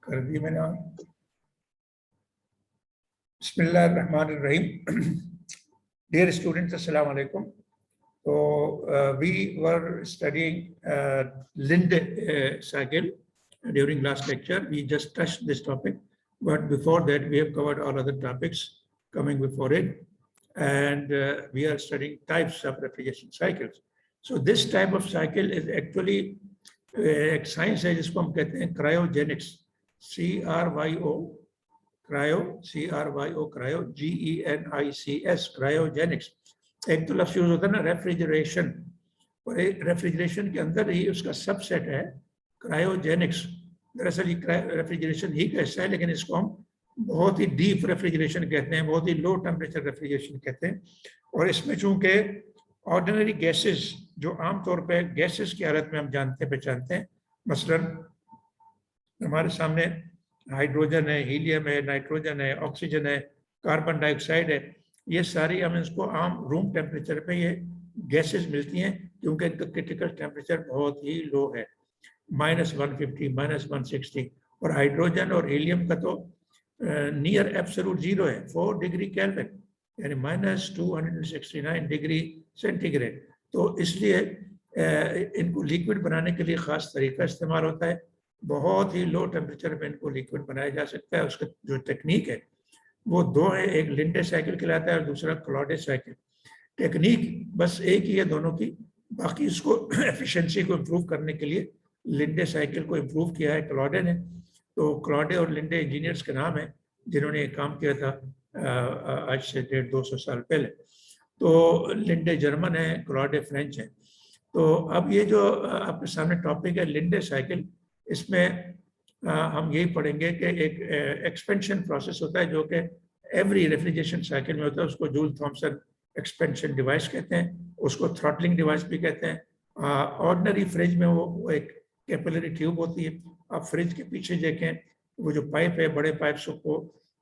कर दी मैंने। बिस्मिल्लाहिर्रहमानिर्रहीम। Dear students, assalamu alaikum. So we were studying Linde cycle during last lecture. We just touched this topic, but before that we have covered all other topics coming before it, and we are studying types of refrigeration cycles. So this type of cycle is actually एक science है जिसको हम कहते हैं cryogenics, CRYO, cryo, CRYO, cryo, GENICS, cryogenics. एक तो लफ्ज़ use होता है ना रेफ्रिजरेशन, और एक रेफ्रिजरेशन के अंदर ही उसका सबसेट है क्रायोजेनिक्स। दरअसल ये रेफ्रिजरेशन ही का हिस्सा है, लेकिन इसको हम बहुत ही डीप रेफ्रिजरेशन कहते हैं, बहुत ही लो टेम्परेचर रेफ्रिजरेशन कहते हैं। और इसमें चूंकि ऑर्डिनरी गैसेस जो आमतौर पे गैसेस की हालत में हम जानते पहचानते हैं, मसलन हमारे सामने हाइड्रोजन है, हीलियम है, नाइट्रोजन है, ऑक्सीजन है, कार्बन डाइऑक्साइड है, ये सारी हम इसको आम रूम टेम्परेचर पे ये गैसेस मिलती हैं, क्योंकि इनका क्रिटिकल टेम्परेचर बहुत ही लो है, -150, -160। और हाइड्रोजन और हीलियम का तो नियर एब्सोल्यूट जीरो है, 4 डिग्री केल्विन, यानी -269 डिग्री सेंटीग्रेड। तो इसलिए इनको लिक्विड बनाने के लिए ख़ास तरीका इस्तेमाल होता है। बहुत ही लो टेम्परेचर पे इनको लिक्विड बनाया जा सकता है। उसका जो टेक्निक है वो दो है, एक लिंडे साइकिल कहलाता है और दूसरा क्लॉडे साइकिल। टेक्निक बस एक ही है दोनों की, बाकी इसको एफिशिएंसी को इम्प्रूव करने के लिए लिंडे साइकिल को इम्प्रूव किया है क्लॉडे ने। तो क्लॉडे और लिंडे इंजीनियर्स के नाम है जिन्होंने ये काम किया था आज से 150-200 साल पहले। तो लिंडे जर्मन है, क्लॉडे फ्रेंच है। तो अब ये जो आपके सामने टॉपिक है लिंडे साइकिल, इसमें हम यही पढ़ेंगे कि एक एक्सपेंशन प्रोसेस होता है जो कि एवरी रेफ्रिजरेशन साइकिल में होता है। उसको जूल थॉमसन एक्सपेंशन डिवाइस कहते हैं, उसको थ्रॉटलिंग डिवाइस भी कहते हैं। ऑर्डिनरी फ्रिज में वो एक कैपिलरी ट्यूब होती है। आप फ्रिज के पीछे देखें, वो जो पाइप है, बड़े पाइप्स को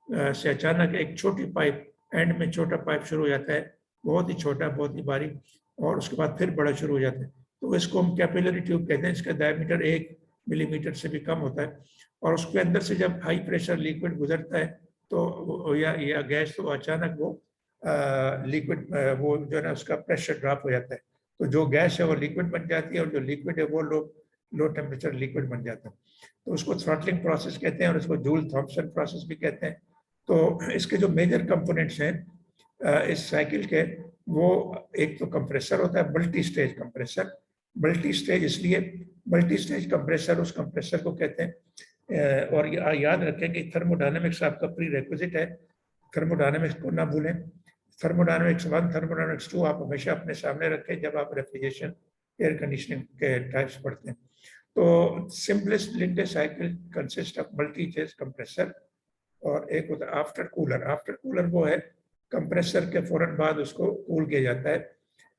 से अचानक एक छोटी पाइप, एंड में छोटा पाइप शुरू हो जाता है, बहुत ही छोटा, बहुत ही बारीक, और उसके बाद फिर बड़ा शुरू हो जाता है। तो इसको हम कैपिलरी ट्यूब कहते हैं। इसका डायमीटर 1 मिलीमीटर से भी कम होता है, और उसके अंदर से जब हाई प्रेशर लिक्विड गुजरता है तो या गैस, तो अचानक वो लिक्विड वो जो है ना उसका प्रेशर ड्रॉप हो जाता है। तो जो गैस है वो लिक्विड बन जाती है, और जो लिक्विड है वो लो टेम्परेचर लिक्विड बन जाता है। तो उसको थ्रॉटलिंग प्रोसेस कहते हैं, और उसको जूल थॉमसन प्रोसेस भी कहते हैं। तो इसके जो मेजर कंपोनेंट्स हैं इस साइकिल के, वो एक तो कंप्रेसर होता है, multi stage compressor. Multi stage इसलिए, मल्टी स्टेज कंप्रेसर उस कंप्रेसर को कहते हैं। और याद रखें कि थर्मोडायनेमिक्स आपका प्री रिक्विजिट है, थर्मोडायनेमिक्स को ना भूलें। थर्मोडायनेमिक्स 1, थर्मोडायनेमिक्स 2 आप हमेशा अपने सामने रखें जब आप रेफ्रिजरेशन, एयर कंडीशनिंग के टाइप्स पढ़ते हैं। तो simplest Linde cycle consist of multi stage compressor, और एक होता है आफ्टर कूलर। आफ्टर कूलर वो है कंप्रेसर के फौरन बाद उसको कूल किया जाता है।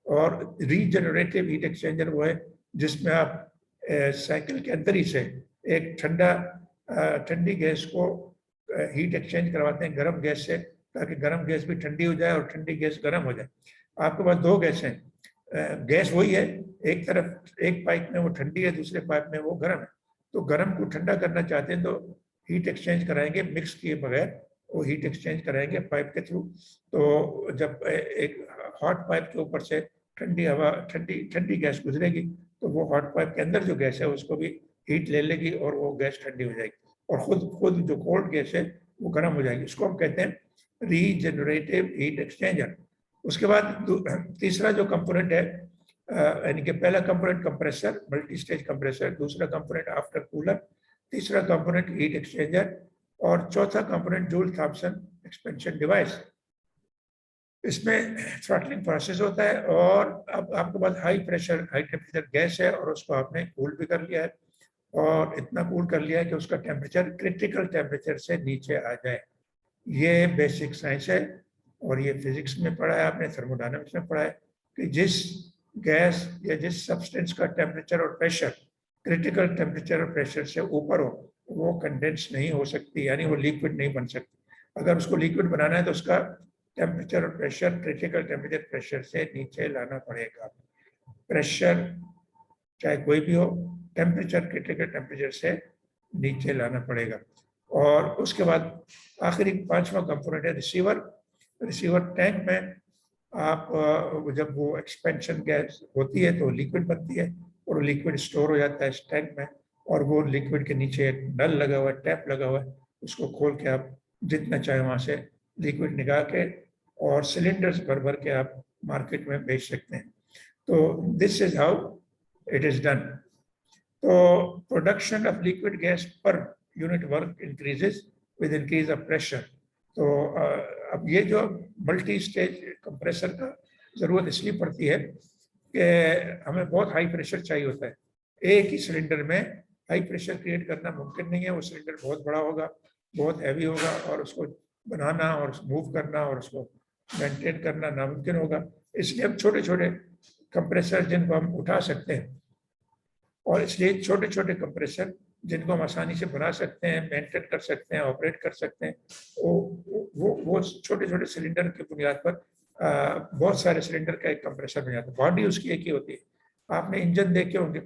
और रीजनरेटिव हीट एक्सचेंजर वो है जिसमें आप साइकिल के अंदर ही से एक ठंडी गैस को हीट एक्सचेंज करवाते हैं गर्म गैस से, ताकि गर्म गैस भी ठंडी हो जाए और ठंडी गैस गर्म हो जाए। आपके पास दो गैस हैं, गैस वही है, एक तरफ एक पाइप में वो ठंडी है, दूसरे पाइप में वो गर्म है। तो गर्म को ठंडा करना चाहते हैं तो हीट एक्सचेंज कराएंगे, मिक्स किए बगैर वो हीट एक्सचेंज कराएंगे पाइप के थ्रू। तो जब एक हॉट पाइप के ऊपर से ठंडी हवा, ठंडी गैस गुजरेगी, तो वो हॉट पाइप के अंदर जो गैस है उसको भी हीट ले लेगी और वो गैस ठंडी हो जाएगी, और खुद जो कोल्ड गैस है वो गर्म हो जाएगी। इसको हम कहते हैं रीजनरेटिव हीट एक्सचेंजर। उसके बाद तीसरा जो कंपोनेंट है, यानी कि पहला component compressor, multi stage compressor, दूसरा कंपोनेंट आफ्टर कूलर, तीसरा कंपोनेंट हीट एक्सचेंजर, और चौथा component Joule Thomson expansion device. इसमें थ्रॉटलिंग प्रोसेस होता है, और अब आपके पास high pressure high temperature gas है, और उसको आपने कूल भी कर लिया है, और इतना कूल कर लिया है कि उसका टेम्परेचर क्रिटिकल टेम्परेचर से नीचे आ जाए। ये बेसिक साइंस है, और ये फिजिक्स में पढ़ा है आपने, थर्मोडायनामिक्स में पढ़ा है कि जिस गैस या जिस सब्सटेंस का टेम्परेचर और प्रेशर क्रिटिकल टेम्परेचर और प्रेशर से ऊपर हो, वो कंडेंस नहीं हो सकती, यानी वो लिक्विड नहीं बन सकती। अगर उसको लिक्विड बनाना है तो उसका टेम्परेचर और प्रेशर क्रिटिकल टेम्परेचर प्रेशर से नीचे लाना पड़ेगा। प्रेशर चाहे कोई भी हो, टेम्परेचर क्रिटिकल टेम्परेचर से नीचे लाना पड़ेगा। और उसके बाद आखिरी 5वां कंपोनेंट है रिसीवर। रिसीवर टैंक में आप जब वो एक्सपेंशन गैस होती है तो लिक्विड बनती है और लिक्विड स्टोर हो जाता है इस टैंक में, और वो लिक्विड के नीचे एक नल लगा हुआ है, टैप लगा हुआ है, उसको खोल के आप जितना चाहे वहाँ से लिक्विड निकाल के और सिलेंडर्स भर भर के आप मार्केट में बेच सकते हैं। तो this is how it is done. तो प्रोडक्शन ऑफ लिक्विड गैस पर unit work increases with increase of pressure. तो अब ये जो मल्टी स्टेज कंप्रेसर का जरूरत इसलिए पड़ती है कि हमें बहुत हाई प्रेशर चाहिए होता है। एक ही सिलेंडर में हाई प्रेशर क्रिएट करना मुमकिन नहीं है। वो सिलेंडर बहुत बड़ा होगा, बहुत हैवी होगा, और उसको बनाना और मूव करना और उसको मेंटेन करना नामुमकिन होगा। इसलिए हम छोटे छोटे कंप्रेसर जिनको हम उठा सकते हैं, और इसलिए छोटे छोटे कंप्रेसर जिनको हम आसानी से बना सकते हैं, मेंटेन कर सकते हैं, ऑपरेट कर सकते हैं, वो छोटे छोटे सिलेंडर की बुनियाद पर बहुत सारे सिलेंडर का एक कंप्रेसर बन जाता है। बॉडी उसकी एक ही होती है। आपने इंजन देखे होंगे,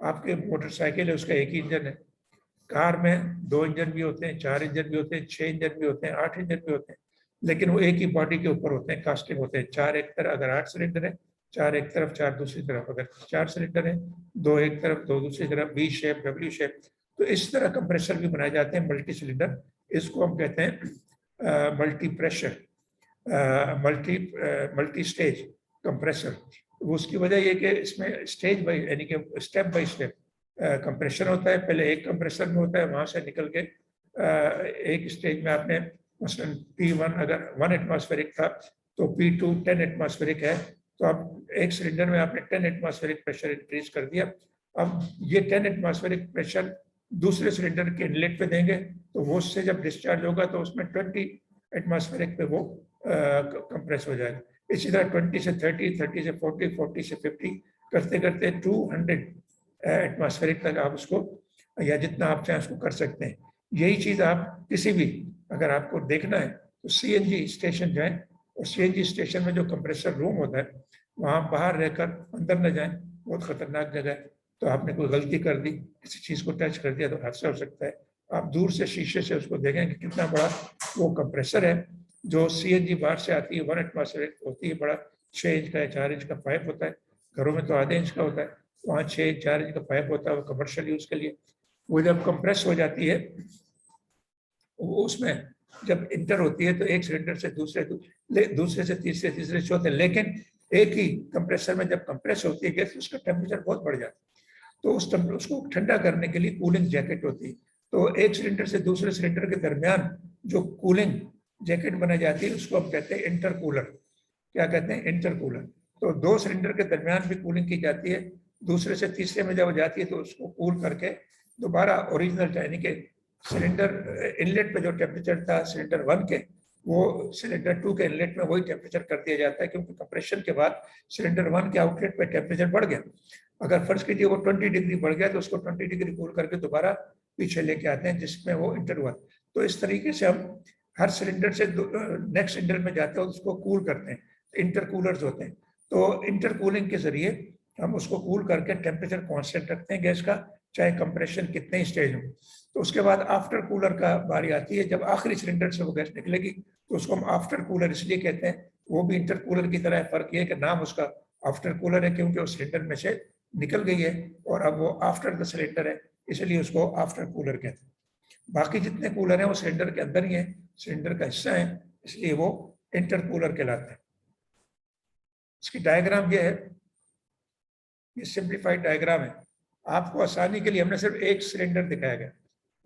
आपके मोटरसाइकिल है उसका एक ही इंजन है। कार में 2 इंजन भी होते हैं, 4 इंजन भी होते हैं, 6 इंजन भी होते हैं, 8 इंजन भी होते हैं, लेकिन वो एक ही बॉडी के ऊपर होते हैं, कास्टिंग होते हैं। 4 एक तरफ अगर 8 सिलेंडर है, 4 एक तरफ 4 दूसरी तरफ, अगर 4 सिलेंडर है 2 एक तरफ 2 दूसरी तरफ, वी शेप डब्ल्यू शेप। तो इस तरह कंप्रेसर भी बनाए जाते हैं मल्टी सिलेंडर। इसको हम कहते हैं multi pressure, multi stage compressor. उसकी वजह ये कि इसमें स्टेज बाई यानी कि स्टेप बाई स्टेप कंप्रेशन होता है। पहले एक कंप्रेसर में होता है, वहां से निकल के एक स्टेज में आपने मसलन P1 अगर 1 एटमॉस्फेरिक था तो P2 10 एटमॉस्फेरिक है, तो अब एक सिलेंडर में आपने 10 एटमॉस्फेरिक प्रेशर इंक्रीज कर दिया। अब ये 10 एटमॉस्फेरिक प्रेशर दूसरे सिलेंडर के इनलेट पे देंगे, तो वो उससे जब डिस्चार्ज होगा तो उसमें 20 एटमॉस्फेरिक पे वो कंप्रेस हो जाएगा। इसी तरह 20 से 30, 30 से 40, 40 से 50 करते करते 200 एटमॉस्फेरिक तक आप उसको या जितना आप चाहें उसको कर सकते हैं। यही चीज़ आप किसी भी अगर आपको देखना है तो CNG स्टेशन जाएं, और CNG स्टेशन में जो कंप्रेसर रूम होता है वहाँ बाहर रहकर अंदर न जाएं, बहुत खतरनाक जगह है। तो आपने कोई गलती कर दी, किसी चीज़ को टच कर दिया तो हादसा हो सकता है। आप दूर से शीशे से उसको देखें कि कितना बड़ा वो कंप्रेसर है। जो CNG बाहर से आती है 1 एटमॉस्फेरिक होती है, बड़ा 6 इंच का या 4 इंच का पाइप होता है। घरों में तो आधे इंच का होता है, वहाँ 6-4 इंच का पाइप होता है वो कमर्शियल यूज के लिए। वो जब कंप्रेस हो जाती है, वो उसमें जब इंटर होती है तो एक सिलेंडर से दूसरे से तीसरे, तीसरे से चौथे, लेकिन एक ही कंप्रेसर में जब कंप्रेस होती है गैस, उसका टेम्परेचर बहुत बढ़ जाता है। तो उसको ठंडा करने के लिए कूलिंग जैकेट होती है। तो एक सिलेंडर से दूसरे सिलेंडर के दरमियान जो कूलिंग जैकेट बनाई जाती है उसको हम कहते हैं इंटरकूलर। क्या कहते हैं? इंटरकूलर। तो 2 सिलेंडर के दरमियान भी कूलिंग की जाती है। दूसरे से तीसरे में जब जाती है तो उसको कूल करके दोबारा ओरिजिनल यानी कि सिलेंडर इनलेट पे जो टेम्परेचर था सिलेंडर 1 के, वो सिलेंडर 2 के इनलेट में वही टेम्परेचर कर दिया जाता है, क्योंकि कंप्रेशन के बाद सिलेंडर 1 के आउटलेट पे टेम्परेचर बढ़ गया। अगर फर्ज कीजिए वो 20 डिग्री बढ़ गया तो उसको 20 डिग्री कूल करके दोबारा पीछे लेके आते हैं जिसमें वो इंटर हुआ। तो इस तरीके से हम हर सिलेंडर से नेक्स्ट सिलेंडर में जाते हैं उसको कूल करते हैं, इंटरकूलर्स होते हैं। तो इंटरकूलिंग के जरिए हम उसको कूल करके टेम्परेचर कांस्टेंट रखते हैं गैस का, चाहे कंप्रेशन कितने ही स्टेज हो। तो उसके बाद आफ्टर कूलर का बारी आती है, जब आखिरी सिलेंडर से वो गैस निकलेगी तो उसको हम आफ्टर कूलर इसलिए कहते हैं। वो भी इंटरकूलर की तरह है, फर्क ये है कि नाम उसका आफ्टर कूलर है क्योंकि उस सिलेंडर में से निकल गई है और अब वो आफ्टर द सिलेंडर है, इसलिए उसको आफ्टर कूलर कहते हैं। बाकी जितने कूलर हैं वो सिलेंडर के अंदर ही है, सिलेंडर का हिस्सा है, इसलिए वो इंटरकूलर कहलाता है। इसकी डायग्राम ये है, ये सिंप्लीफाइड डायग्राम है। आपको आसानी के लिए हमने सिर्फ एक सिलेंडर दिखाया गया।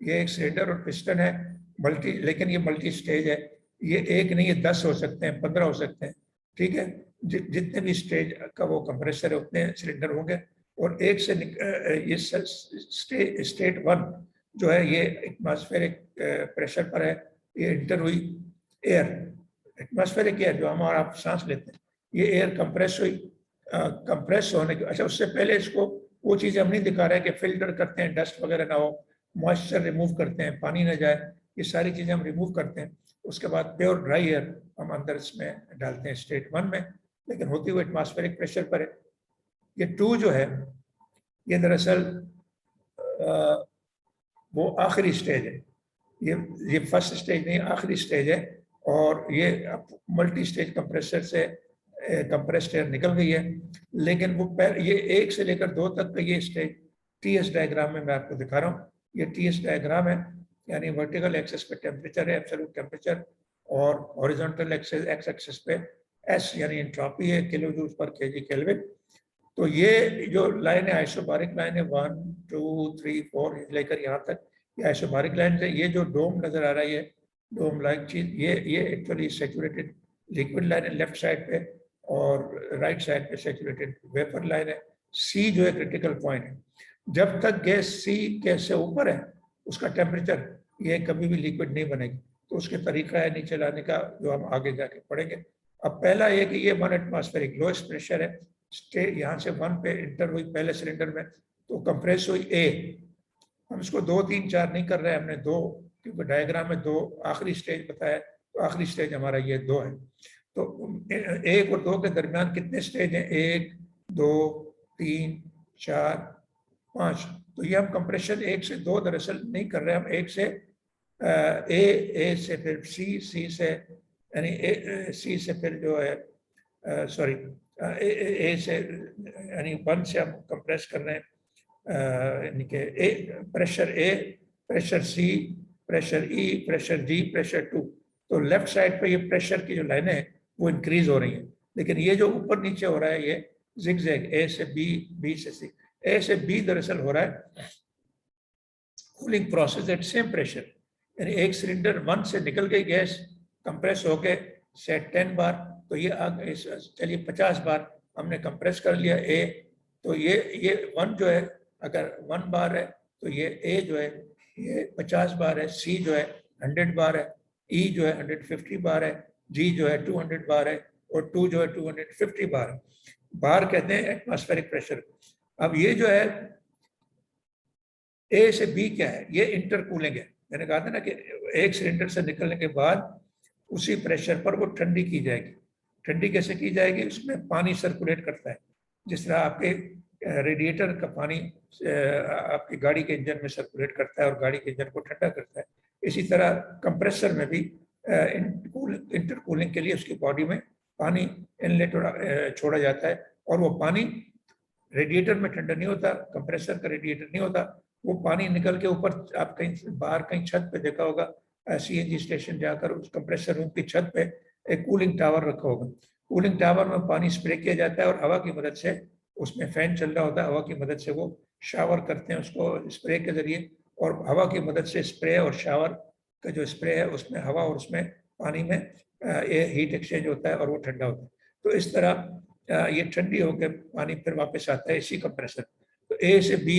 ये एक सिलेंडर और पिस्टन है मल्टी, लेकिन ये मल्टी स्टेज है। ये एक नहीं, ये 10 हो सकते हैं, 15 हो सकते हैं, ठीक है। जितने भी स्टेज का वो कंप्रेसर है उतने सिलेंडर होंगे। और एक से ये स्टेट 1 जो है ये एटमॉस्फेरिक प्रेशर पर है, ये इंटर हुई एयर, एटमॉस्फेरिक एयर जो हमारा आप सांस लेते हैं, ये एयर कंप्रेस हुई। कंप्रेस होने के अच्छा उससे पहले इसको वो चीज़ें हम नहीं दिखा रहे कि फिल्टर करते हैं, डस्ट वगैरह ना हो, मॉइस्चर रिमूव करते हैं, पानी ना जाए, ये सारी चीज़ें हम रिमूव करते हैं। उसके बाद प्योर ड्राई एयर हम अंदर इसमें डालते हैं स्टेट 1 में, लेकिन होती हुई एटमॉस्फेरिक प्रेशर पर है। ये 2 जो है ये दरअसल वो आखिरी स्टेज है। ये फर्स्ट स्टेज नहीं, आखिरी स्टेज है। और ये मल्टी स्टेज कंप्रेसर से कंप्रेस्ड एयर निकल गई है। लेकिन वो ये 1 से लेकर 2 तक का ये स्टेज टीएस डायग्राम में मैं आपको दिखा रहा हूँ। ये टीएस डायग्राम है, यानी वर्टिकल एक्सेस पे टेम्परेचर है, एब्सोल्यूट टेम्परेचर, और हॉरिजॉन्टल एक्सेस एक्स एक्सेस पे एस यानी एंट्रोपी है, किलो जूल पर केजी केल्विन। तो ये जो लाइन है आइसोबारिक लाइन है, 1 2 3 4 लेकर यहाँ तक ये आइसोबारिक लाइन है। ये जो डोम नजर आ रहा है, ये डोम लाइक चीज, ये एक्चुअली सैचुरेटेड लिक्विड लाइन है लेफ्ट साइड पे, और राइट साइड पे सैचुरेटेड वेपर लाइन है। सी जो है क्रिटिकल पॉइंट है। जब तक गैस सी गैस से ऊपर है उसका टेम्परेचर ये कभी भी लिक्विड नहीं बनेगी। तो उसके तरीका है नीचे लाने का, जो हम आगे जाके पढ़ेंगे। अब पहला ये कि ये 1 एटमॉस्फेरिक लोएस्ट प्रेशर है, यहाँ से 1 पे इंटर हुई पहले सिलेंडर में, तो कंप्रेस हुई ए। हम इसको 2 3 4 नहीं कर रहे हैं, हमने 2, क्योंकि डायग्राम में 2 आखिरी स्टेज बताया, तो आखिरी स्टेज हमारा ये 2 है। तो 1 और 2 के दरमियान कितने स्टेज हैं? 1 2 3 4 5। तो ये हम कंप्रेशन 1 से 2 दरअसल नहीं कर रहे, हम 1 से ए से फिर सी से, यानी सी से फिर जो है सॉरी ए से यानी 1 से हम कंप्रेस कर रहे हैं, यानी कि ए प्रेशर सी, प्रेशर ई, प्रेशर जी, प्रेशर 2। तो लेफ्ट साइड पे ये प्रेशर की जो लाइनें हैं वो इंक्रीज हो रही हैं, लेकिन ये जो ऊपर नीचे हो रहा है ये जिगजैग, ए से बी, बी से सी। ए से बी दरअसल हो रहा है cooling process at same pressure, यानी एक सिलेंडर 1 से निकल गई गैस कंप्रेस होके से 10 बार, तो ये चलिए 50 बार हमने कंप्रेस कर लिया ए। तो ये 1 जो है अगर 1 बार है, तो ये ए जो है ये 50 बार है, सी जो है 100 बार है, ई जो है 150 बार है, जी जो है 200 बार है, और 2 जो है 250 बार है। बार कहते हैं एटमॉस्फेरिक प्रेशर। अब ये जो है ए से बी क्या है? ये इंटरकूलिंग है। मैंने कहा था ना कि एक सिलेंडर से निकलने के बाद उसी प्रेशर पर वो ठंडी की जाएगी। ठंडी कैसे की जाएगी? उसमें पानी सर्कुलेट करता है, जिस तरह आपके रेडिएटर का पानी आपकी गाड़ी के इंजन में सर्कुलेट करता है और गाड़ी के इंजन को ठंडा करता है। इसी तरह कंप्रेसर में भी इंटरकूलिंग के लिए उसकी बॉडी में पानी इनलेट छोड़ा जाता है, और वो पानी रेडिएटर में ठंडा नहीं होता, कंप्रेसर का रेडिएटर नहीं होता, वो पानी निकल के ऊपर, आप कहीं बाहर कहीं छत पे देखा होगा, सीएनजी स्टेशन जाकर उस कंप्रेसर रूम की छत पे एक कूलिंग टावर रखा होगा। कूलिंग टावर में पानी स्प्रे किया जाता है और हवा की मदद से, उसमें फैन चल रहा होता है, हवा की मदद से वो शावर करते हैं उसको स्प्रे के जरिए, और हवा की मदद से स्प्रे और शावर का जो स्प्रे है उसमें हवा और उसमें पानी में हीट एक्सचेंज होता है और वो ठंडा होता है। तो इस तरह ये ठंडी होकर पानी फिर वापस आता है इसी कंप्रेसर। तो ए से बी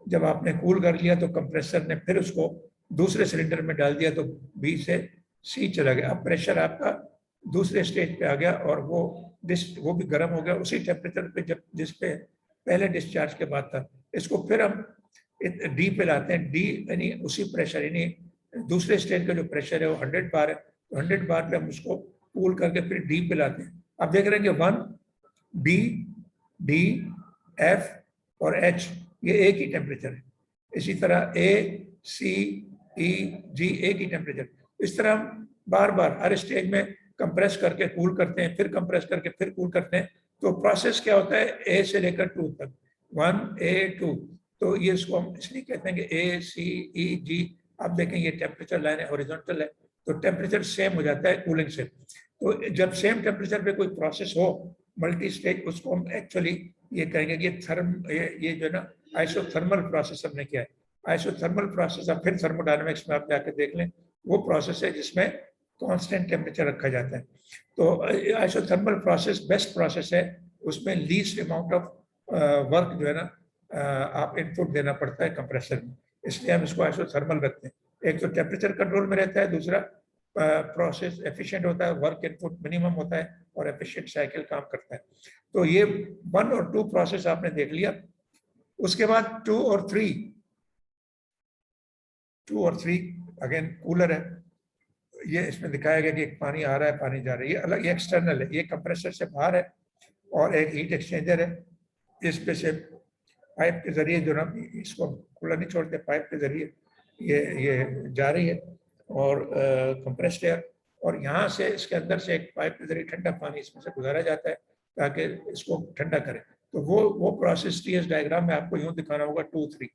जब आपने कूल कर लिया तो कंप्रेसर ने फिर उसको दूसरे सिलेंडर में डाल दिया, तो बी से सी चला गया। अब प्रेशर आपका दूसरे स्टेज पे आ गया और वो भी गर्म हो गया उसी टेम्परेचर पे जब जिस पे पहले डिस्चार्ज के बाद था। इसको फिर हम डी पे लाते हैं। डी यानी उसी प्रेशर, यानी दूसरे स्टेज का जो प्रेशर है वो 100 बार है, तो 100 बार पे हम उसको कूल करके फिर डी पे लाते हैं। आप देख रहे हैं कि 1 बी, डी, एफ और एच ये एक ही टेम्परेचर है। इसी तरह ए, सी, ई, जी एक ही टेम्परेचर। इस तरह हम बार बार हर स्टेज में कंप्रेस करके कूल करते हैं, फिर कंप्रेस करके फिर कूल करते हैं। तो प्रोसेस क्या होता है? ए से लेकर 2 तक, 1 A 2। तो ये इसको हम इसलिए कहते हैं कि ए, सी, ई, जी। आप देखें ये टेम्परेचर लाइन है, हॉरिजॉन्टल है, तो टेम्परेचर सेम हो जाता है कूलिंग से। तो जब सेम टेम्परेचर पे कोई प्रोसेस हो मल्टी स्टेज, उसको हम एक्चुअली ये कहेंगे कि ये जो है ना आइसोथर्मल प्रोसेस हमने किया है। आइसोथर्मल प्रोसेस अब फिर थर्मोडायनामिक्स में आप जाकर देख लें, वो प्रोसेस है जिसमें कांस्टेंट टेम्परेचर रखा जाता है। तो आइसोथर्मल प्रोसेस बेस्ट प्रोसेस है, उसमें लीस्ट अमाउंट ऑफ वर्क जो है ना आप इनपुट देना पड़ता है कंप्रेसर में, इसलिए हम इसको आइसोथर्मल रखते हैं। एक तो टेम्परेचर कंट्रोल में रहता है, दूसरा प्रोसेस एफिशिएंट होता है, वर्क इनपुट मिनिमम होता है और एफिशिएंट साइकिल काम करता है। तो ये 1 और 2 प्रोसेस आपने देख लिया। उसके बाद 2 और 3 अगेन कूलर है। ये इसमें दिखाया गया कि एक पानी आ रहा है, पानी जा रहा है, ये अलग, ये एक्सटर्नल है, ये कंप्रेसर से बाहर है, और एक हीट एक्सचेंजर है। इस पे से पाइप के जरिए जो ना, इसको खुला नहीं छोड़ते, पाइप के जरिए ये जा रही है और कंप्रेस्ड एयर, और यहाँ से इसके अंदर से एक पाइप के जरिए ठंडा पानी इसमें से गुजारा जाता है ताकि इसको ठंडा करे। तो वो प्रोसेस टीएस डायग्राम में आपको यूँ दिखाना होगा 2-3,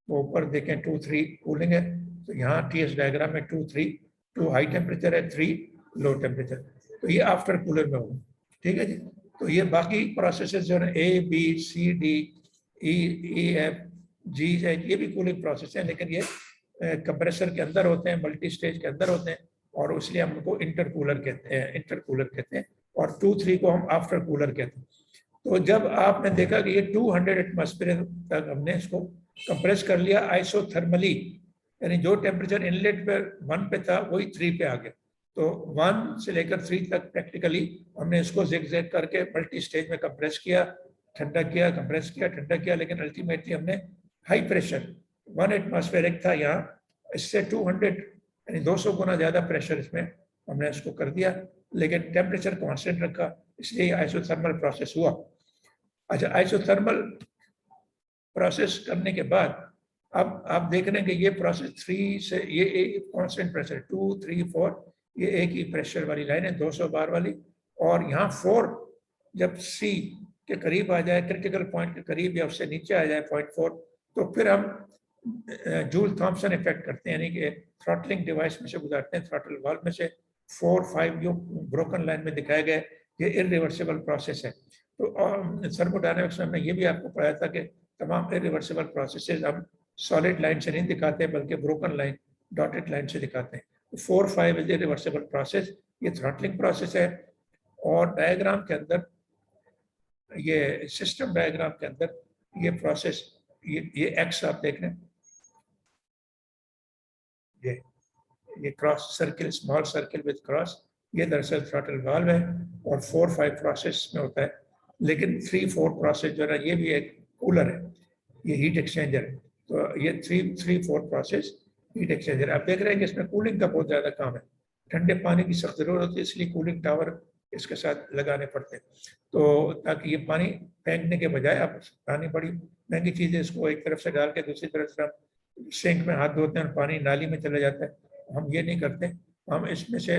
वो ऊपर देखें 2-3 कूलिंग है, तो यहाँ टीएस डायग्राम में 2-3, 2 हाई टेम्परेचर है, 3 लो टेम्परेचर, तो ये आफ्टर कूलर में होगा। ठीक है जी। तो ये बाकी प्रोसेसेस जो है A B C D E F G ये भी कूलिंग प्रोसेस है, लेकिन ये कंप्रेसर के अंदर होते हैं, मल्टी स्टेज के अंदर होते हैं, और इसलिए हम उनको इंटरकूलर कहते हैं, और 2-3 को हम आफ्टर कूलर कहते हैं। तो जब आपने देखा कि ये 200 एटमॉस्फेयर तक हमने इसको कंप्रेस कर लिया आइसोथर्मली, यानी जो टेम्परेचर इनलेट पे 1 पे था वही 3 पे आ गया, तो 1 से लेकर 3 तक प्रैक्टिकली हमने इसको जिग-जैग करके मल्टी स्टेज में कंप्रेस किया, ठंडा किया, कंप्रेस किया, ठंडा किया, लेकिन अल्टीमेटली हमने हाई प्रेशर 1 एटमॉस्फेरिक था यहाँ, इससे 200 यानी 200 गुना ज़्यादा प्रेशर इसमें हमने इसको कर दिया, लेकिन टेम्परेचर कांस्टेंट रखा, इसलिए आइसोथर्मल प्रोसेस हुआ। अच्छा, आइसोथर्मल प्रोसेस करने के बाद अब आप देख रहे हैं कि ये प्रोसेस 3 से ये कांस्टेंट प्रेशर 2, 3, 4, ये एक ही प्रेशर वाली लाइन है 200 बार वाली, और यहाँ 4 जब सी के करीब आ जाए, क्रिटिकल पॉइंट के करीब या उससे नीचे आ जाए 0.4, तो फिर हम जूल थॉम्सन इफेक्ट करते हैं, यानी कि थ्रॉटलिंग डिवाइस में से गुजारते हैं, थ्रॉटल वाल्व में से 4-5 जो ब्रोकन लाइन में दिखाए गए, ये इरिवर्सिबल प्रोसेस है। तो थर्मोडायनामिक्स में हमने ये भी आपको पढ़ाया था कि तमाम इरिवर्सिबल प्रोसेसेस हम सॉलिड लाइन से नहीं दिखाते बल्कि ब्रोकन लाइन, डॉटेड लाइन से दिखाते हैं। 4-5 इज इरिवर्सिबल प्रोसेस, ये थ्रॉटलिंग प्रोसेस है। और डायग्राम के अंदर, ये सिस्टम डायग्राम के अंदर ये प्रोसेस, ये एक्स आप देख रहे हैं, ये cross circle, small circle with cross, ये दरअसल थ्रॉटल वाल्व है, और 4-5 प्रोसेस में होता है, लेकिन 3-4 प्रोसेस जो है ये भी एक कूलर है, ये हीट एक्सचेंजर है। तो ये 3-4 प्रोसेस हीट एक्सचेंजर। आप देख रहे हैं कि इसमें कूलिंग का बहुत ज़्यादा काम है, ठंडे पानी की सख्त जरूरत होती है, इसलिए कूलिंग टावर इसके साथ लगाने पड़ते हैं, तो ताकि ये पानी फेंकने के बजाय, आप पानी बड़ी महंगी चीज़ है, इसको एक तरफ से डाल के दूसरी तरफ से हम सिंक में हाथ धोते हैं और पानी नाली में चला जाता है, हम ये नहीं करते, हम इसमें से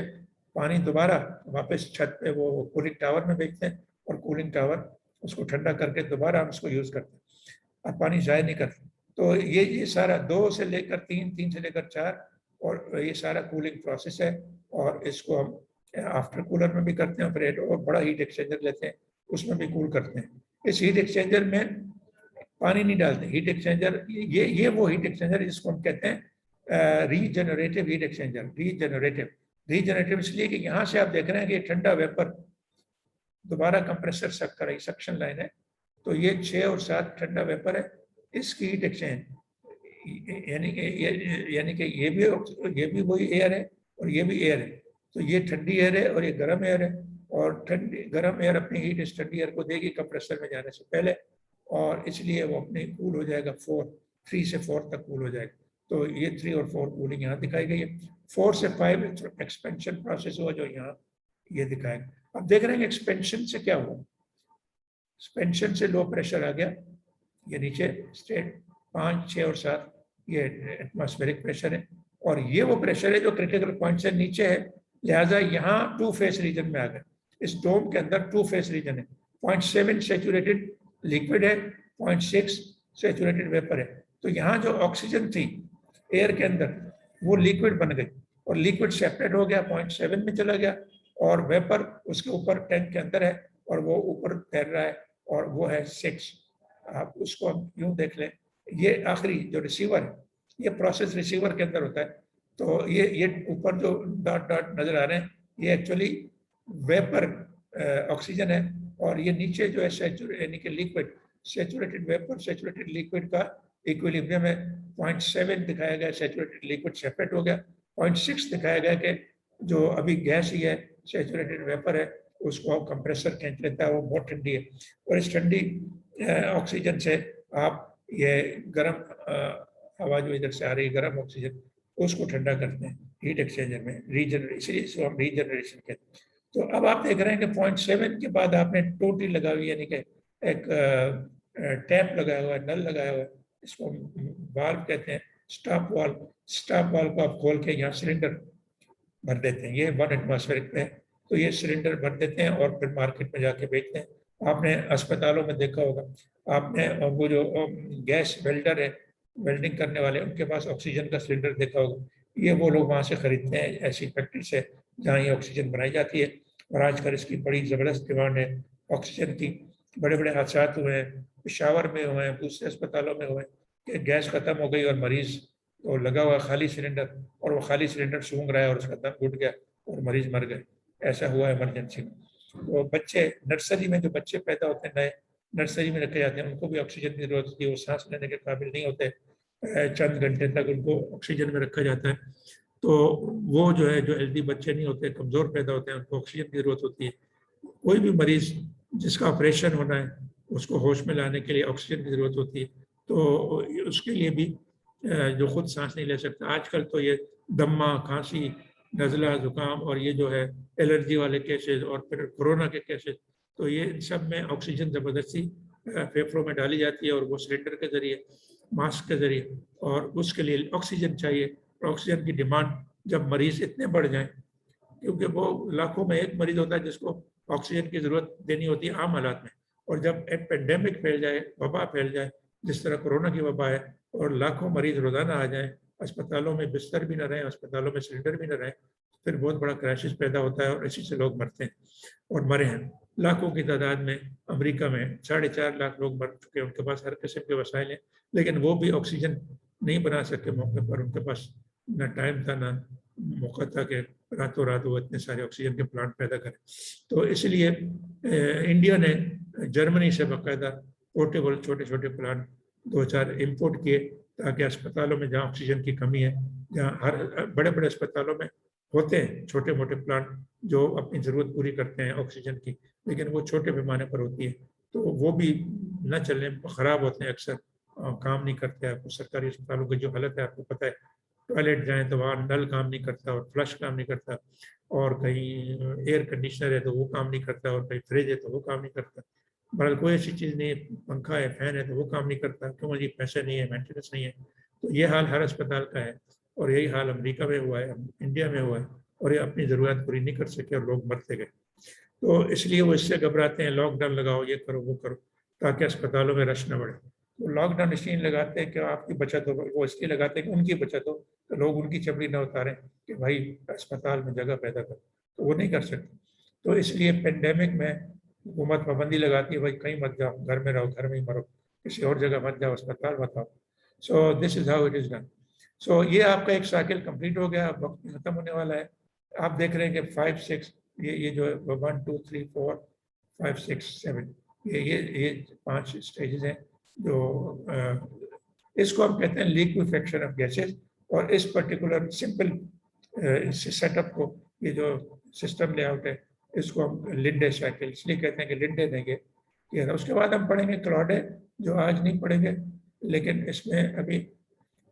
पानी दोबारा वापस छत पे वो कूलिंग टावर में भेजते हैं, और कूलिंग टावर उसको ठंडा करके दोबारा हम उसको यूज़ करते हैं, और पानी ज़ाया नहीं करते। तो ये सारा 2 से लेकर 3, 3 से लेकर 4, और ये सारा कूलिंग प्रोसेस है, और इसको हम आफ्टर कूलर में भी करते हैं, फिर और बड़ा हीट एक्सचेंजर लेते हैं, उसमें भी कूल करते हैं। इस हीट एक्सचेंजर में पानी नहीं डालते, हीट एक्सचेंजर ये वो हीट एक्सचेंजर जिसको हम कहते हैं रीजनरेटिव हीट एक्सचेंजर। रीजनरेटिव इसलिए कि यहाँ से आप देख रहे हैं कि ठंडा वेपर दोबारा कंप्रेसर सक कर रही, सक्शन लाइन है, तो ये 6 और 7 ठंडा वेपर है, इसकी हीट एक्सचेंज, यानी कि ये भी वही एयर है और ये भी एयर है, तो ये ठंडी एयर है और ये गर्म एयर है, और ठंडी गर्म एयर अपनी हीट इस ठंडी एयर को देगी कंप्रेसर में जाने से पहले, और इसलिए वो अपने कूल हो जाएगा 3 से 4 तक कूल हो जाएगा। तो ये 3 और 4 कूलिंग यहाँ दिखाई गई है। 4 से 5 एक्सपेंशन प्रोसेस हुआ जो यहाँ ये दिखाएगा। अब देख रहे हैं एक्सपेंशन से क्या हुआ, एक्सपेंशन से लो प्रेशर आ गया, ये नीचे स्टेट 5, 6 और 7 ये एटमॉस्फेरिक प्रेशर है, और ये वो प्रेशर है जो क्रिटिकल पॉइंट से नीचे है, लिहाजा यहाँ 2 फेस रीजन में आ गए। इस डोम के अंदर 2 फेस रीजन है, 0.7 सैचुरेटेड लिक्विड है, 0.6 सैचुरेटेड वेपर है। तो यहाँ जो ऑक्सीजन थी एयर के अंदर वो लिक्विड बन गई, और लिक्विड सेपरेट हो गया, 0.7 में चला गया, और वेपर उसके ऊपर टैंक के अंदर है, और वो ऊपर तैर रहा है, और वो है 6। आप उसको यूं देख लें, ये आखिरी जो रिसीवर है, ये प्रोसेस रिसीवर के अंदर होता है, तो ये ऊपर जो डॉट डॉट नजर आ रहे हैं ये एक्चुअली वेपर ऑक्सीजन है, और ये नीचे जो है यानी कि liquid, saturated vapour saturated liquid का इक्विलिब्रियम है। 0.7 दिखाया गया सैचुरेटेड लिक्विड सेपरेट हो गया, 0.6 दिखाया गया कि जो अभी गैस ही है सैचुरेटेड वेपर है, उसको कंप्रेसर खींच लेता है, वो बहुत ठंडी है, और इस ठंडी ऑक्सीजन से आप ये गर्म हवा जो इधर से आ रही है, गर्म ऑक्सीजन, उसको ठंडा करते हैं हीट एक्सचेंजर में, रीजनरेशन, इसको हम रीजनरेशन कहते हैं। तो अब आप देख रहे हैं कि 0.7 के बाद आपने टोटी लगा हुई, यानी कि एक टैप लगाया हुआ है, नल लगाया हुआ है, इसको वाल्व कहते हैं, स्टॉप वाल को आप खोल के यहाँ सिलेंडर भर देते हैं, ये 1 एटमॉस्फेरिक पे है, तो ये सिलेंडर भर देते हैं और फिर मार्केट में जाके बेचते हैं। आपने अस्पतालों में देखा होगा, आपने वो जो गैस वेल्डर है, वेल्डिंग करने वाले, उनके पास ऑक्सीजन का सिलेंडर देखा होगा, ये वो लोग वहाँ से खरीदते हैं, ऐसी फैक्ट्री से जहाँ ये ऑक्सीजन बनाई जाती है। और आजकल इसकी बड़ी ज़बरदस्त डिमांड है ऑक्सीजन की। बड़े बड़े हादसा हुए हैं, पेशावर में हुए हैं, दूसरे अस्पतालों में हुए हैं कि गैस खत्म हो गई और मरीज तो लगा हुआ खाली सिलेंडर, और वो खाली सिलेंडर सूंघ रहा है और उसका दम घुट गया और मरीज मर गए। ऐसा हुआ इमरजेंसी में। तो बच्चे नर्सरी में, जो बच्चे पैदा होते हैं नए, नर्सरी में रखे जाते हैं, उनको भी ऑक्सीजन की जरूरत होती है, वो सांस लेने के काबिल नहीं होते, चंद घंटे तक उनको ऑक्सीजन में रखा जाता है। तो वो जो है, जो हेल्दी बच्चे नहीं होते, कमज़ोर पैदा होते हैं, उनको ऑक्सीजन की ज़रूरत होती है। कोई भी मरीज़ जिसका ऑपरेशन होना है, उसको होश में लाने के लिए ऑक्सीजन की ज़रूरत होती है, तो उसके लिए भी जो खुद सांस नहीं ले सकता। आजकल तो ये दम्मा, खांसी, नज़ला, ज़ुकाम और ये जो है एलर्जी वाले केसेस और फिर कोरोना के केसेस, तो ये सब में ऑक्सीजन ज़बरदस्ती फेफड़ों में डाली जाती है और वो सिलेंडर के ज़रिए, मास्क के ज़रिए, और उसके लिए ऑक्सीजन चाहिए। ऑक्सीजन की डिमांड जब मरीज़ इतने बढ़ जाएं, क्योंकि वो लाखों में एक मरीज होता है जिसको ऑक्सीजन की जरूरत देनी होती है आम हालात में, और जब एक पेंडेमिक फैल जाए, वबा फैल जाए, जिस तरह कोरोना की वबा है, और लाखों मरीज रोजाना आ जाए, अस्पतालों में बिस्तर भी न रहे, अस्पतालों में सिलेंडर भी न रहे, फिर बहुत बड़ा क्राइसिस पैदा होता है और इसी से लोग मरते हैं और मरे हैं लाखों की तादाद में। अमेरिका में 4.5 लाख लोग मर चुके हैं, उनके पास हर किस्म के वसाइल हैं, लेकिन वो भी ऑक्सीजन नहीं बना सके मौके पर, उनके पास न टाइम था, न मौका था कि रातों रात वो इतने सारे ऑक्सीजन के प्लांट पैदा करें। तो इसलिए इंडिया ने जर्मनी से बाकायदा पोर्टेबल छोटे छोटे प्लांट 2-4 इम्पोर्ट किए, ताकि अस्पतालों में जहाँ ऑक्सीजन की कमी है, जहाँ हर बड़े बड़े अस्पतालों में होते हैं छोटे मोटे प्लांट जो अपनी ज़रूरत पूरी करते हैं ऑक्सीजन की, लेकिन वो छोटे पैमाने पर होती है, तो वो भी न चलने, ख़राब होते हैं अक्सर, काम नहीं करते। आपको सरकारी अस्पतालों की जो हालत है आपको पता है, टॉयलेट जाएं तो वहाँ नल काम नहीं करता और फ्लश काम नहीं करता, और कहीं एयर कंडीशनर है तो वो काम नहीं करता, और कहीं फ्रिज है तो वो काम नहीं करता। बहरहाल कोई ऐसी चीज़ नहीं है, पंखा है, फैन है, तो वो काम नहीं करता, क्यों जी? पैसे नहीं है, मेंटेनेंस नहीं है। तो ये हाल हर अस्पताल का है, और यही हाल अमेरिका में हुआ है, इंडिया में हुआ है, और ये अपनी ज़रूरत पूरी नहीं कर सके और लोग मरते गए। तो इसलिए वो इससे घबराते हैं, लॉकडाउन लगाओ, ये करो, वो करो, ताकि अस्पतालों में रश न बढ़े। तो लॉकडाउन इसलिए लगाते हैं कि आपकी बचत हो, वो इसलिए लगाते हैं कि उनकी बचत हो, तो लोग उनकी चमड़ी ना उतारें कि भाई अस्पताल में जगह पैदा करो, तो वो नहीं कर सकते। तो इसलिए पेंडेमिक में हुकूमत पाबंदी लगाती है, भाई कहीं मत जाओ, घर में रहो, घर में ही मरो, किसी और जगह मत जाओ, अस्पताल मत आओ। So this is how it is done. So ये आपका एक साइकिल कंप्लीट हो गया, अब वक्त खत्म होने वाला है। आप देख रहे हैं कि 5-6, ये जो है 1 2 3 4 5 6 7, ये 5 स्टेजेस हैं जो इसको हम कहते हैं लिक्विफेक्शन ऑफ गैसेस। और इस पर्टिकुलर सिंपल सेटअप को, ये जो सिस्टम लेआउट है, इसको हम लिंडे साइकिल इसलिए कहते हैं कि लिंडे देंगे कि उसके बाद हम पढ़ेंगे क्लॉडे, जो आज नहीं पढ़ेंगे, लेकिन इसमें अभी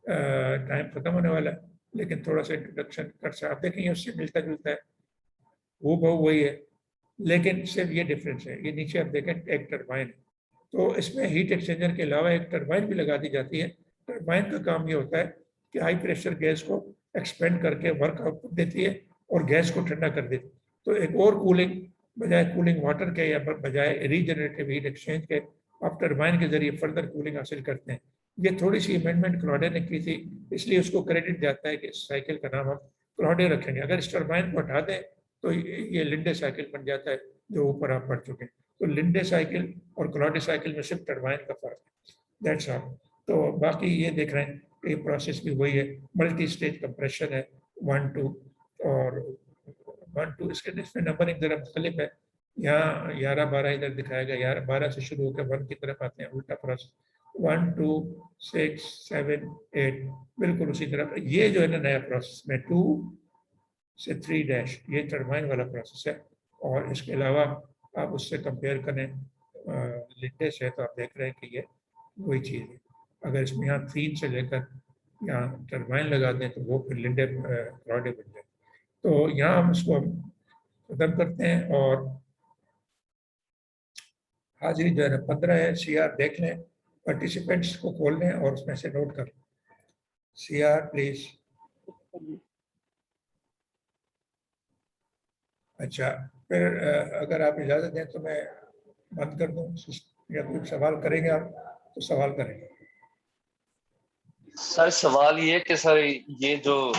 टाइम खत्म होने वाला है, लेकिन थोड़ा सा इंट्रोडक्शन कर सकते, आप देखेंगे उससे मिलता जुलता है, वो बहु वही है, लेकिन सिर्फ ये डिफरेंस है, ये नीचे आप देखें एक टरबाइन, तो इसमें हीट एक्सचेंजर के अलावा एक टरबाइन भी लगा दी जाती है। टरबाइन का काम ये होता है कि हाई प्रेशर गैस को एक्सपेंड करके वर्क आउटपुट देती है और गैस को ठंडा कर देती है। तो एक और कूलिंग, बजाय कूलिंग वाटर के या बजाय रीजनरेटिव हीट एक्सचेंज के, आप टरबाइन के जरिए फर्दर कूलिंग हासिल करते हैं। ये थोड़ी सी अमेंडमेंट क्लॉडे ने की थी, इसलिए उसको क्रेडिट जाता है कि इस साइकिल का नाम हम क्लॉडे रखेंगे। अगर इस टरबाइन को हटा दें तो ये लिंडे साइकिल बन जाता है, जो ऊपर आप पढ़ चुके हैं। तो लिंडे साइकिल और क्लॉडे साइकिल में सिर्फ टरबाइन का फर्क है, दैट्स ऑल। तो बाकी ये देख रहे हैं कि ये प्रोसेस भी वही है, मल्टी स्टेज कंप्रेशन है, 1 2 और 1 2, इसके इसमें नंबरिंग जरा मुख्तलिफ है। यहाँ 11-12 इधर दिखाया गया, 11-12 से शुरू होकर 1 की तरफ आते हैं, उल्टा प्रोसेस 1 2 6 7 8, बिल्कुल उसी तरह। ये जो है ना नया प्रोसेस में 2 से 3 ये टरबाइन वाला प्रोसेस है। और इसके अलावा आप उससे कंपेयर करें लिंडे से, तो आप देख रहे हैं कि ये वही चीज़ है। अगर इसमें यहाँ 3 से लेकर यहाँ टरबाइन लगा दें तो वो फिर लिंडे क्लॉडे बन जाए। तो यहाँ हम इसको खत्म करते हैं, और हाजिरी जो है ना 15 है, CR देख लें, पार्टिसिपेंट्स को खोल लें और उसमें से नोट कर लें। CR please. अच्छा, फिर अगर आप इजाजत दें तो मैं बंद कर दूं, या कोई सवाल करेंगे आप तो सवाल करेंगे। सर सवाल ये कि सर ये जो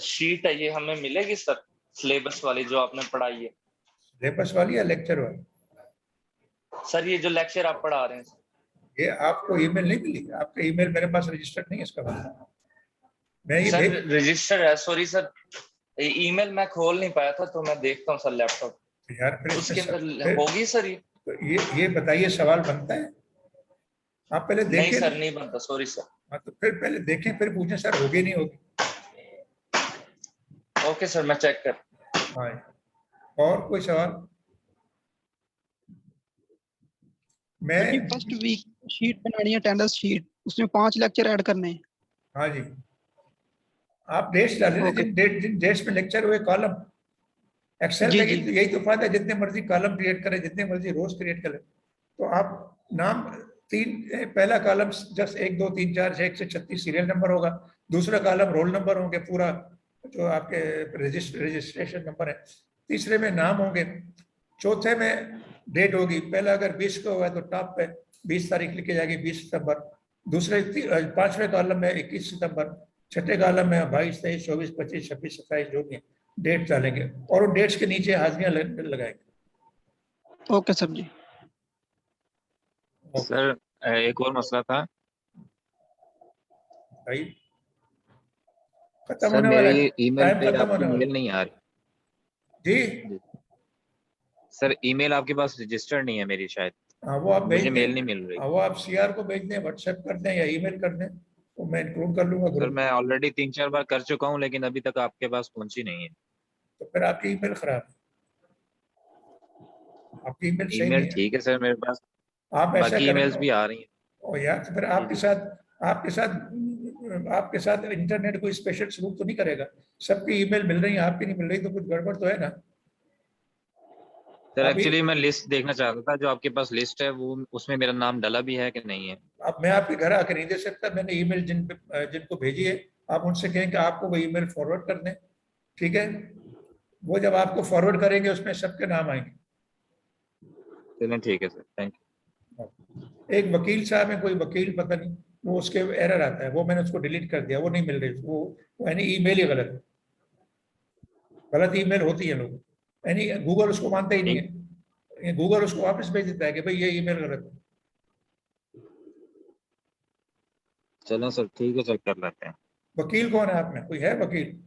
शीट है ये हमें मिलेगी सर, सिलेबस वाली जो आपने पढ़ाई है? सिलेबस वाली या लेक्चर वाली? सर ये जो लेक्चर आप पढ़ा रहे हैं सर। ये आपको ईमेल नहीं मिली? आपका ईमेल मेरे पास रजिस्टर्ड नहीं है, इसका मतलब मैं ये सर भेज। रजिस्टर है, सॉरी सर, ईमेल मैं खोल नहीं पाया था तो मैं देखता हूँ सर लैपटॉप, यार फिर इसमें उसके अंदर होगी सर ये? तो ये बताइए, सवाल बनता है? आप पहले नहीं देखें ना। सर नहीं बनता, सॉरी सर। हाँ, तो फिर पहले देखें फिर पूछें सर होगी नहीं होगी। ओके सर, मैं चेक कर। हाँ, और कोई सवाल? मैं फर्स्ट वीक शीट बनानी है, अटेंडेंस शीट, उसमें 5 लेक्चर ऐड करने हैं। हाँ जी, आप डेट्स डालें ना, ओके जिन डेट्स में लेक्चर हुए कॉलम। एक्सेल जी में जी। यही तो फायदा है, जितने मर्जी कॉलम क्रिएट करें, जितने मर्जी रोज क्रिएट करें। तो आप नाम पहला कॉलम जस्ट 1 2 3 4 6 से 36 सीरियल नंबर होगा। दूसरा कॉलम रोल नंबर होंगे, पूरा जो आपके रजिस्ट्रेशन नंबर है। तीसरे में नाम होंगे। चौथे में डेट होगी। पहला अगर 20 को हुआ है तो टॉप पे 20 तारीख लिखी जाएगी, 20 सितंबर। दूसरे 5वें कॉलम में 21 सितंबर। छठे कॉलम में 22 23 24 25 26 27 जो भी है डेट डालेंगे, और उन डेट्स के नीचे हाजिरियां लगाएंगे। ओके सर जी। सर एक और मसला था भाई, खत्म सर, होने वाला है, मेरी ईमेल टाइम पे खत्म आपकी होने वाला मेल नहीं आ रही जी। सर। ईमेल आपके पास रजिस्टर्ड नहीं है मेरी शायद, हाँ, वो आप भेज मुझे दें। मेल नहीं मिल रही। हाँ, वो आप CR को भेज दें, व्हाट्सएप कर दें या ईमेल कर दें, तो मैं इंक्लूड कर लूंगा सर ग्रुप। मैं ऑलरेडी 3-4 बार कर चुका हूँ लेकिन अभी तक आपके पास पहुंची नहीं है। तो फिर आपकी ईमेल खराब है, आपकी ईमेल सही नहीं ईमेल है। ठीक है सर मेरे पास, आप ऐसा बाकी करें। ईमेल्स भी आ रही हैं। ओ यार, तो फिर जी जी। आपके साथ इंटरनेट कोई स्पेशल सलूक तो नहीं करेगा? सबकी ईमेल मिल रही है, आपकी नहीं मिल रही, तो कुछ गड़बड़ तो है ना। सर अभी एक्चुअली मैं लिस्ट देखना चाहता था, जो आपके पास लिस्ट है वो उसमें मेरा नाम डला भी है कि नहीं है। अब मैं आपके घर आकर नहीं दे सकता। मैंने ईमेल जिनको भेजी है, आप उनसे कहें कि आपको वो ईमेल फॉरवर्ड कर दें, ठीक है? वो जब आपको फॉरवर्ड करेंगे उसमें सबके नाम आएंगे। चलें ठीक है सर, थैंक एक वकील साहब है, कोई वकील पता नहीं, वो उसके एरर आता है, वो मैंने उसको डिलीट कर दिया, वो नहीं मिल रही। वो यानी ईमेल ही गलत है, गलत ईमेल होती है लोग, यानी गूगल उसको मानता ही नहीं ठीक। है। गूगल उसको वापस भेज देता है कि भाई ये ईमेल गलत है। चलें सर ठीक है सर, कर लेते हैं। वकील कौन है आप में? कोई है वकील?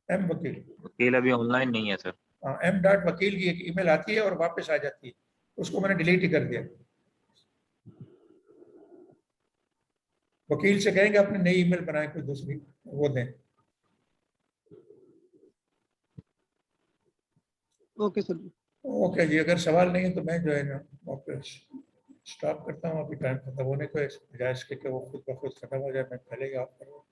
एम वकील? वकील अभी ऑनलाइन नहीं है सर। हाँ, M.वकील की एक ईमेल आती है और वापस आ जाती है, उसको मैंने डिलीट ही कर दिया। वकील से कहेंगे अपने नई ईमेल बनाए, कोई दूसरी वो दें। ओके सर जी। ओके जी, अगर सवाल नहीं है तो मैं जो है ना वापस स्टॉप करता हूँ। अभी टाइम खत्म होने को है, बजाय इसके कि वो खुद ब खुद खत्म हो जाए, मैं पहले ही ऑफ करूँ।